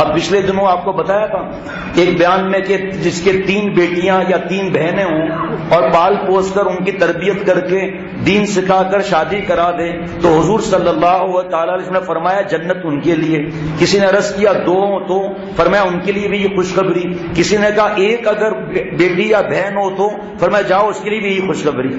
اب پچھلے دنوں آپ کو بتایا تھا ایک بیان میں کہ جس کے 3 بیٹیاں یا 3 بہنیں ہوں اور پال پوس کر ان کی تربیت کر کے دین سکھا کر شادی کرا دے تو حضور صلی اللہ تعالی علیہ وسلم نے فرمایا جنت ان کے لیے. کسی نے عرض کیا 2 تو فرمایا ان کے لیے بھی یہ خوشخبری. کسی نے کہا 1 اگر بیٹی یا بہن ہو تو فرمایا جاؤ اس کے لیے بھی یہ خوشخبری,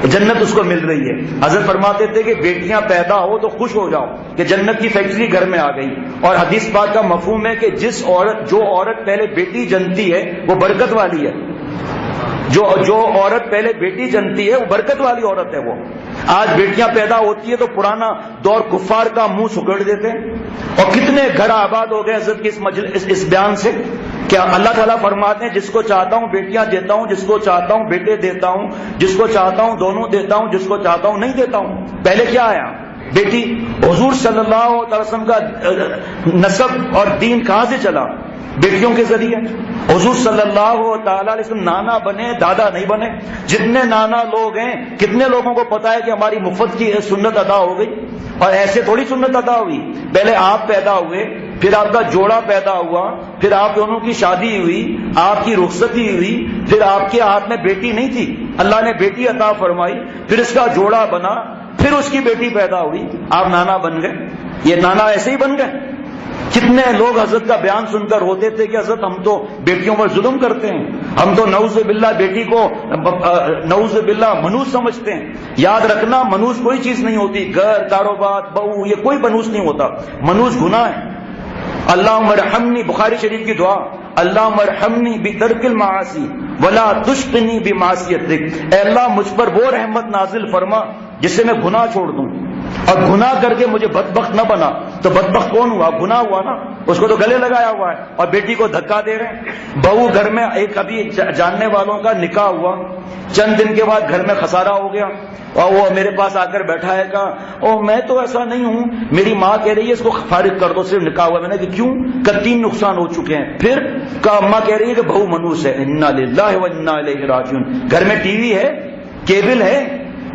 جنت اس کو مل رہی ہے. حضرت فرماتے تھے کہ بیٹیاں پیدا ہو تو خوش ہو جاؤ کہ جنت کی فیکٹری گھر میں آ گئی. اور حدیث پاک کا مفہوم ہے کہ جو عورت پہلے بیٹی جنتی ہے وہ برکت والی ہے. جو عورت پہلے بیٹی جنتی ہے وہ برکت والی عورت ہے. وہ آج بیٹیاں پیدا ہوتی ہے تو پرانا دور کفار کا منہ سکڑ دیتے ہیں. اور کتنے گھر آباد ہو گئے حضرت کے اس بیان سے. کیا اللہ تعالیٰ فرماتے ہیں جس کو چاہتا ہوں بیٹیاں دیتا ہوں, جس کو چاہتا ہوں بیٹے دیتا ہوں, جس کو چاہتا ہوں دونوں دیتا ہوں, جس کو چاہتا ہوں نہیں دیتا ہوں. پہلے کیا آیا؟ بیٹی. حضور صلی اللہ علیہ وسلم کا نسب اور دین کہاں سے چلا؟ بیٹیوں کے ذریعے. حضور صلی اللہ تعالی علیہ وسلم نانا بنے, دادا نہیں بنے. جتنے نانا لوگ ہیں کتنے لوگوں کو پتا ہے کہ ہماری مفت کی سنت ادا ہو گئی؟ اور ایسے تھوڑی سنت ادا ہوئی. پہلے آپ پیدا ہوئے, پھر آپ کا جوڑا پیدا ہوا, پھر آپ دونوں کی شادی ہوئی, آپ کی رخصتی ہوئی, پھر آپ کے ہاتھ میں بیٹی نہیں تھی, اللہ نے بیٹی عطا فرمائی, پھر اس کا جوڑا بنا, پھر اس کی بیٹی پیدا ہوئی, آپ نانا بن گئے. یہ نانا ایسے ہی بن گئے. کتنے لوگ حضرت کا بیان سن کر ہوتے تھے کہ حضرت ہم تو بیٹیوں پر ظلم کرتے ہیں, ہم تو نعوذ باللہ بیٹی کو نعوذ باللہ منوس سمجھتے ہیں. یاد رکھنا منوس کوئی چیز نہیں ہوتی. گھر, کاروبار, بہو, یہ کوئی منوس نہیں ہوتا. منوس گناہ ہے. اللہم ارحمنی, بخاری شریف کی دعا, اللہم ارحمنی بترک المعاصی ولا تشقنی بمعصیتک. اے اللہ مجھ پر وہ رحمت نازل فرما جس سے میں گناہ چھوڑ دوں, اور گناہ کر کے مجھے بدبخت نہ بنا. تو بدبخت کون ہوا؟ گناہ ہوا نا. اس کو تو گلے لگایا ہوا ہے اور بیٹی کو دھکا دے رہے ہیں. بہو گھر میں ایک ابھی جاننے والوں کا نکاح ہوا, چند دن کے بعد گھر میں خسارہ ہو گیا, اور وہ میرے پاس آ کر بیٹھا ہے, کہا او میں تو ایسا نہیں ہوں, میری ماں کہہ رہی ہے اس کو فارغ کر دو, صرف نکاح ہوا. میں نے کہا کیوں؟ کہ 3 نقصان ہو چکے ہیں. پھر کہا اماں کہہ رہی ہے کہ بہو منوس ہے. انا للہ و انا الیہ راجعون. گھر میں ٹی وی ہے, کیبل ہے,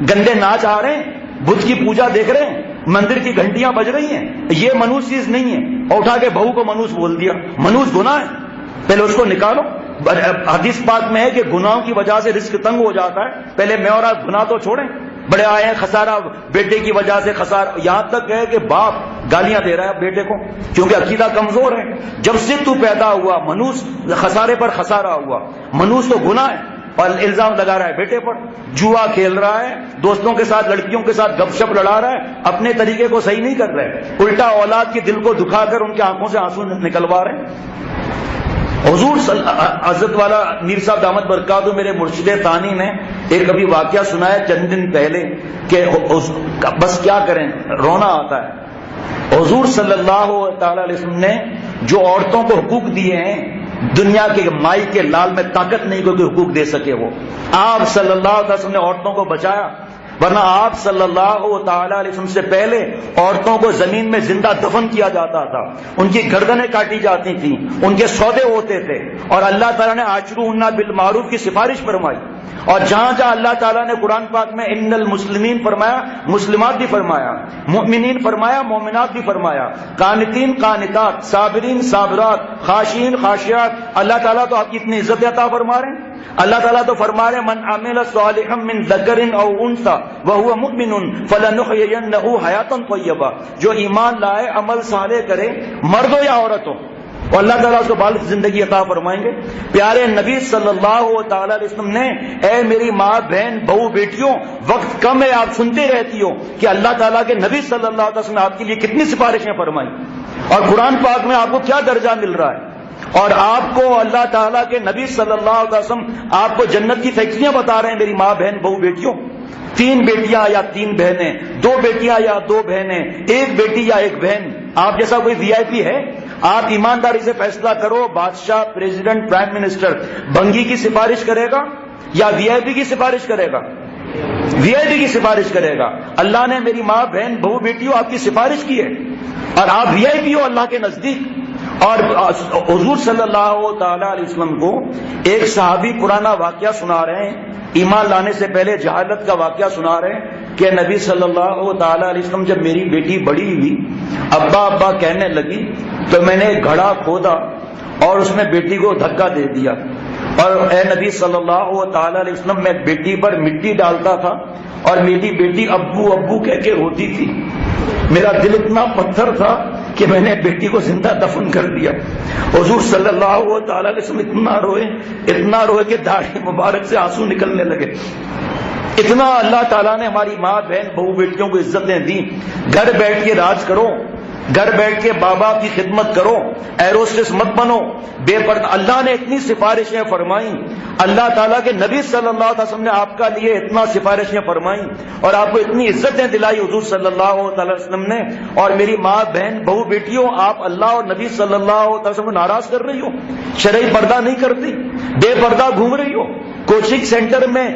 گندے ناچ آ رہے ہیں, بدھ کی پوجا دیکھ رہے ہیں, مندر کی گھنٹیاں بج رہی ہیں, یہ منوس چیز نہیں ہے. اور اٹھا کے بہو کو منوس بول دیا. منوس گناہ ہے, پہلے اس کو نکالو. حدیث پاک میں ہے کہ گناہوں کی وجہ سے رزق تنگ ہو جاتا ہے. پہلے میں اور آپ گناہ تو چھوڑیں. بڑے آئے ہیں خسارہ, بیٹے کی وجہ سے خسارہ, یہاں تک ہے کہ باپ گالیاں دے رہا ہے بیٹے کو کیونکہ عقیدہ کمزور ہے. جب سے تو پیدا ہوا منوس خسارے پر خسارہ ہوا. منوس تو گناہ ہے اور الزام لگا رہا ہے بیٹے پر. جوا کھیل رہا ہے, دوستوں کے ساتھ لڑکیوں کے ساتھ گپ شپ لڑا رہا ہے, اپنے طریقے کو صحیح نہیں کر رہے, الٹا اولاد کے دل کو دکھا کر ان کی آنکھوں سے آنسو نکلوا رہے ہیں. حضور حضرت والا میر صاحب دامت برکاتہ میرے مرشد ثانی نے ایک ابھی واقعہ سنایا چند دن پہلے کہ بس کیا کریں, رونا آتا ہے. حضور صلی اللہ تعالی علیہ وسلم نے جو عورتوں کو حقوق دیے ہیں, دنیا کے مائی کے لال میں طاقت نہیں کوئی حقوق دے سکے. وہ آپ صلی اللہ علیہ وسلم نے عورتوں کو بچایا, ورنہ آپ صلی اللہ تعالی علیہ وسلم سے پہلے عورتوں کو زمین میں زندہ دفن کیا جاتا تھا, ان کی گردنیں کاٹی جاتی تھیں, ان کے سودے ہوتے تھے, اور اللہ تعالیٰ نے عاشروہن بالمعروف کی سفارش فرمائی. اور جہاں جہاں اللہ تعالیٰ نے قرآن پاک میں ان المسلمین فرمایا, مسلمات بھی فرمایا, مؤمنین فرمایا, مومنات بھی فرمایا, قانتین قانتات, صابرین صابرات, خاشعین خاشعات. اللہ تعالیٰ تو آپ کی اتنی عزت عطا فرما رہے ہیں. اللہ تعالیٰ تو فرما رہے من عمل صالحا من ذکر او انثى وهو مؤمن فلنحيينه حیاتا طیبہ. جو ایمان لائے, عمل صالح کرے, مرد ہو یا عورت ہو, اور اللہ تعالیٰ اس کو بالغ زندگی عطا فرمائیں گے. پیارے نبی صلی اللہ تعالی علیہ وسلم نے, اے میری ماں بہن بہو بیٹیوں, وقت کم ہے آپ سنتے رہتی ہو کہ اللہ تعالیٰ کے نبی صلی اللہ علیہ وسلم نے آپ کے لیے کتنی سفارشیں فرمائی, اور قرآن پاک میں آپ کو کیا درجہ مل رہا ہے. اور آپ کو اللہ تعالیٰ کے نبی صلی اللہ علیہ وسلم آپ کو جنت کی فیکٹریاں بتا رہے ہیں. میری ماں بہن بہو بیٹیوں, 3 بیٹیاں یا 3 بہنیں, 2 بیٹیاں یا 2 بہنیں, 1 بیٹی یا 1 بہن. آپ جیسا کوئی وی آئی پی ہے؟ آپ ایمانداری سے فیصلہ کرو, بادشاہ, پریزیڈنٹ, پرائم منسٹر بنگی کی سفارش کرے گا یا وی آئی پی کی سفارش کرے گا؟ وی آئی پی کی سفارش کرے گا. اللہ نے میری ماں بہن بہو بیٹیوں آپ کی سفارش کی ہے, اور آپ وی آئی پی ہو اللہ کے نزدیک. اور حضور صلی اللہ تعالی علیہ وسلم کو ایک صحابی پرانا واقعہ سنا رہے ہیں, ایمان لانے سے پہلے جہالت کا واقعہ سنا رہے ہیں کہ نبی صلی اللہ تعالی علیہ وسلم جب میری بیٹی بڑی ہوئی، ابا ابا کہنے لگی، تو میں نے ایک گھڑا کھودا اور اس میں بیٹی کو دھکا دے دیا، اور اے نبی صلی اللہ تعالی علیہ وسلم میں بیٹی پر مٹی ڈالتا تھا اور میری بیٹی ابو ابو کہہ کے روتی تھی۔ میرا دل اتنا پتھر تھا کہ میں نے بیٹی کو زندہ دفن کر دیا۔ حضور صلی اللہ تعالی علیہ وسلم اتنا روئے کہ داڑھی مبارک سے آنسو نکلنے لگے۔ اتنا اللہ تعالیٰ نے ہماری ماں بہن بہو بیٹیوں کو عزتیں دی۔ گھر بیٹھ کے راج کرو، گھر بیٹھ کے باپ کی خدمت کرو، ایروسٹس مت بنو، بے پردہ۔ اللہ نے اتنی سفارشیں فرمائیں، اللہ تعالیٰ کے نبی صلی اللہ علیہ وسلم نے آپ کا لیے اتنا سفارشیں فرمائیں اور آپ کو اتنی عزتیں دلائی حضور صلی اللہ علیہ وسلم نے۔ اور میری ماں بہن بہو بیٹیوں، آپ اللہ اور نبی صلی اللہ علیہ وسلم کو ناراض کر رہی ہو، شرعی پردہ نہیں کرتی، بے پردہ گھوم رہی ہو، کوچنگ سینٹر میں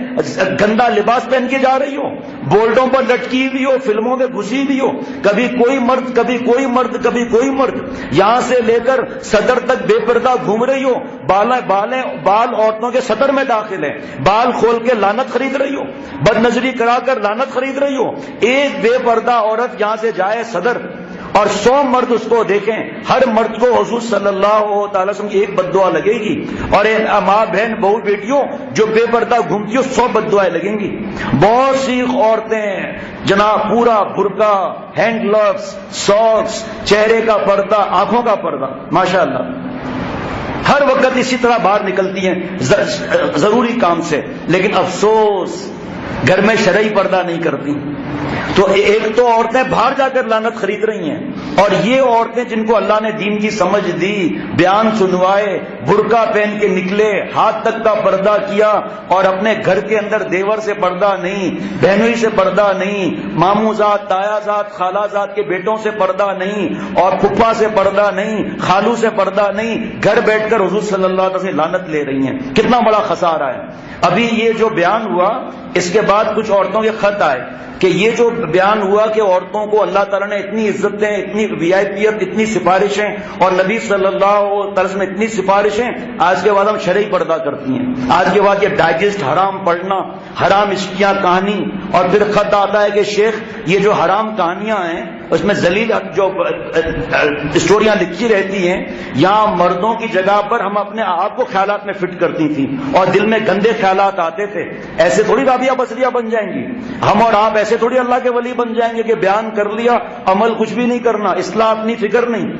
گندا لباس پہن کے جا رہی ہو، بورڈوں پر لٹکی ہوئی ہو، فلموں میں گھسی ہوئی ہو، کبھی کوئی مرد کبھی کوئی مرد کبھی کوئی مرد، یہاں سے لے کر صدر تک بے پردہ گھوم رہی ہو، بال عورتوں کے صدر میں داخل ہے، بال کھول کے لعنت خرید رہی ہو، بد نظری کرا کر لعنت خرید رہی ہو۔ ایک بے پردہ عورت یہاں سے جائے صدر اور 100 مرد اس کو دیکھیں، ہر مرد کو حضور صلی اللہ تعالی وسلم کی ایک بد دعا لگے گی، اور ماں بہن بہو بیٹیوں جو بے پردہ گھومتی ہو 100 بد دعائیں لگیں گی۔ بہت سی عورتیں جناب پورا برقع، ہینڈ گلوز، ساکس، چہرے کا پردہ، آنکھوں کا پردہ، ماشاءاللہ ہر وقت اسی طرح باہر نکلتی ہیں ضروری کام سے، لیکن افسوس گھر میں شرعی پردہ نہیں کرتی۔ تو ایک تو عورتیں باہر جا کر لعنت خرید رہی ہیں، اور یہ عورتیں جن کو اللہ نے دین کی سمجھ دی، بیان سنوائے، برقع پہن کے نکلے، ہاتھ تک کا پردہ کیا، اور اپنے گھر کے اندر دیور سے پردہ نہیں، بہنوئی سے پردہ نہیں، ماموں زاد، تایا زاد، خالہ زاد کے بیٹوں سے پردہ نہیں، اور پھپھا سے پردہ نہیں، خالو سے پردہ نہیں، گھر بیٹھ کر حضور صلی اللہ علیہ وسلم سے لعنت لے رہی ہیں۔ کتنا بڑا خسارہ ہے۔ ابھی یہ جو بیان ہوا، اس کے بعد کچھ عورتوں کے خط آئے کہ یہ جو بیان ہوا کہ عورتوں کو اللہ تعالیٰ نے اتنی عزتیں، اتنی وی آئی پیت، اتنی سفارشیں، اور نبی صلی اللہ علیہ وسلم نے اتنی سفارشیں، آج کے بعد ہم شرعی پردہ کرتی ہیں۔ آج کے بعد یہ ڈائجسٹ حرام پڑھنا، حرام عشقیاں کہانی، اور پھر خط آتا ہے کہ شیخ یہ جو حرام کہانیاں ہیں اس میں ذلیل جو اسٹوریاں لکھی رہتی ہیں، یہاں مردوں کی جگہ پر ہم اپنے آپ کو خیالات میں فٹ کرتی تھیں اور دل میں گندے خیالات آتے تھے۔ ایسے تھوڑی رابعہ بصریہ بن جائیں گی ہم، اور آپ ایسے تھوڑی اللہ کے ولی بن جائیں گے کہ بیان کر لیا، عمل کچھ بھی نہیں کرنا، اصلاح اپنی فکر نہیں۔